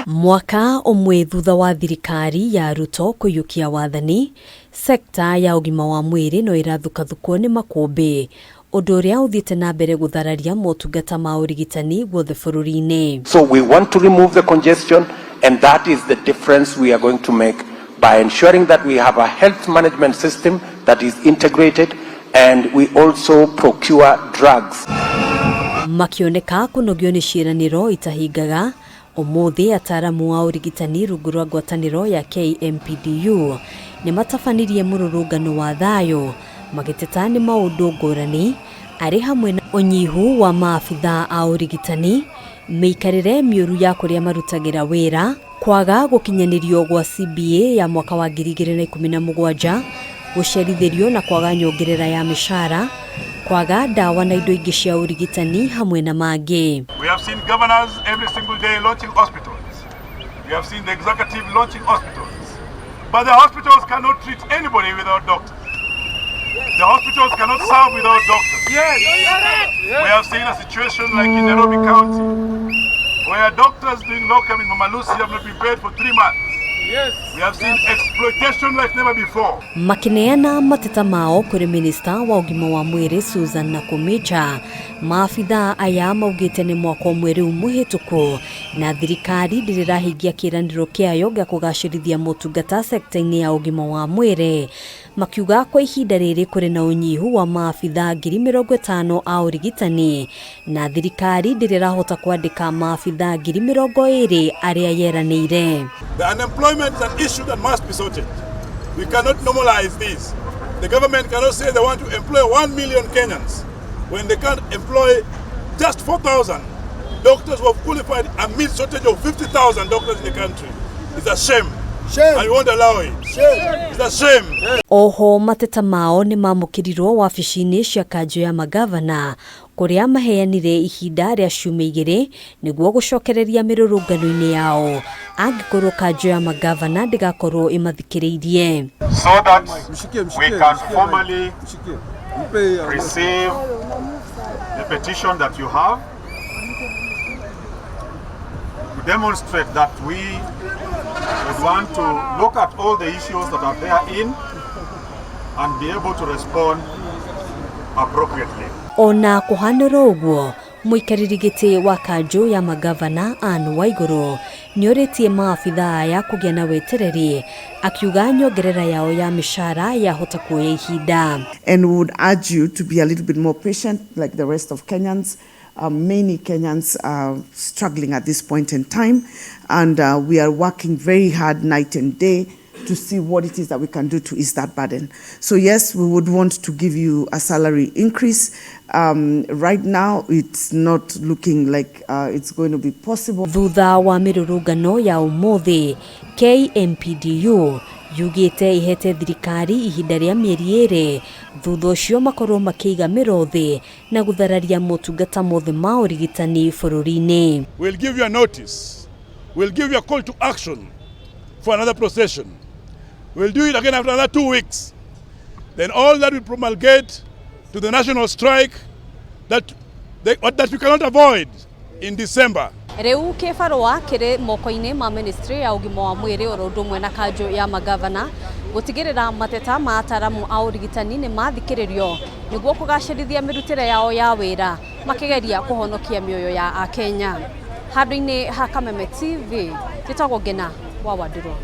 Mwaka omwe thutha wa thirikari ya Ruto kũiyũkia wathani, sekta ya ũgima wa mwĩrĩ no ĩrathũkathũkwo nĩ makũmbĩ, ũndũ ũrĩa ũthiĩte na mbere gũthararia motungata ma ũrigitani guothe bũrũri-inĩ. So we want to remove the congestion, and that is the difference we are going to make by ensuring that we have a health management system that is integrated, and we also procure drugs. Makĩoneka kũnogio nĩ ciĩranĩro itahingaga, ũmũthĩ ataramu a ũrigitani rungu rwa ngwatanĩro ya KMPDU nĩ matabanirie mũrũrũngano wa thayũ, magĩteta nĩ maũndũ ngũrani arĩ hamwe na ũnyihu wa maabitha a ũrigitani, mĩikarĩre mĩũru ya kũrĩa marutagĩra wĩra, kwaga gũkinyanĩrio gwa CBA ya mwaka wa 2017, gũcerithĩrio na kwaga nyongerera ya mĩcara, kwaga dawa na indo ingĩ cia ũrigitani hamwe na mangĩ. We have seen governors every single day launching hospitals. We have seen the executive launching hospitals. But the hospitals cannot treat anybody without doctors. The hospitals cannot serve without doctors. Yes. We have seen a situation like in Nairobi County, where doctors doing locum in Mamalusi have not been paid for 3 months. Yes. We have seen exploitation like never before. Makineana mateta mao kuri minister wa ũgima wa mwĩrĩ Susan Nakumicha, maabitha aya maugĩte nĩ mwaka ũmwe rĩu mũhĩtũku na thirikari ndĩrĩrahingia kĩĩranĩro kĩayo gĩa kũgacĩrithia motungata sekta-inĩ ya ũgima wa mwĩrĩ, makiuga kwa ihinda rĩrĩ kũrĩ na ũnyihu wa maabitha 50,000 a ũrigitani na thirikari ndĩrĩrahota kwandĩka maabitha 20,000 arĩa yeranĩire. The unemployment is an issue that must be sorted. We cannot normalize this. The government cannot say they want to employ 1 million Kenyans when they can't employ just 4,000 doctors who have qualified amid shortage of 50,000 doctors in the country. It's a shame. Shame. And we won't allow it. Shame. It's a shame. Oho mateta mao nĩ mamũkĩrirwo wabici-inĩ cia kanjũ ya magavana kũrĩa maheanire ihinda rĩa ciumia 2 nĩguo gũcokereria mĩrũrũngano-inĩ yao angĩkorwo kanjũ ya magavana ndĩgakorwo ĩmathikĩrĩirie. So that we can formally receive the petition that you have to demonstrate that we would want to look at all the issues that are therein and be able to respond appropriately. Ona kũhanĩrwo ũguo, mũikarĩri gĩtĩ wa kanjũ ya magavana Anne Waigũrũ nĩorĩtie maabitha aya kũgĩa na wetereri, akiuga nyongerera yao ya mĩcara yahota kuoya ihinda. And we would urge you to be a little bit more patient like the rest of Kenyans. Many Kenyans are struggling at this point in time, and we are working very hard night and day to see what it is that we can do to ease that burden. So yes, we would want to give you a salary increase. Right now, it's not looking like it's going to be possible. Thutha wa mĩrũrũngano ya ũmũthĩ, KMPDU yugĩte ihete thirikari ihinda rĩa mĩeri 2 thutha ũcio makorwo makĩiga mĩro na gũthararia motungata mothe ma ũrigitani bũrũri-inĩ. We'll give you a notice. We'll give you a call to action for another procession. We'll do it again after another 2 weeks. Then all that will promulgate to the national strike that we cannot avoid in December. Rĩu kĩbarũa kĩrĩ moko-inĩ ma ministry ya ũgima wa mwĩrĩ oro ũndũ ũmwe na kanjũ ya magavana gũtigĩrĩra mateta ma ataramu a ũrigitani nĩ mathikĩrĩrio nĩguo kũgacĩrithia mĩrutĩre yao ya wĩra makĩgeria kũhonokia mĩoyo ya Akenya. Handũ-inĩ ha Kameme TV, njĩtagwo Ngena wa Wandĩrwo.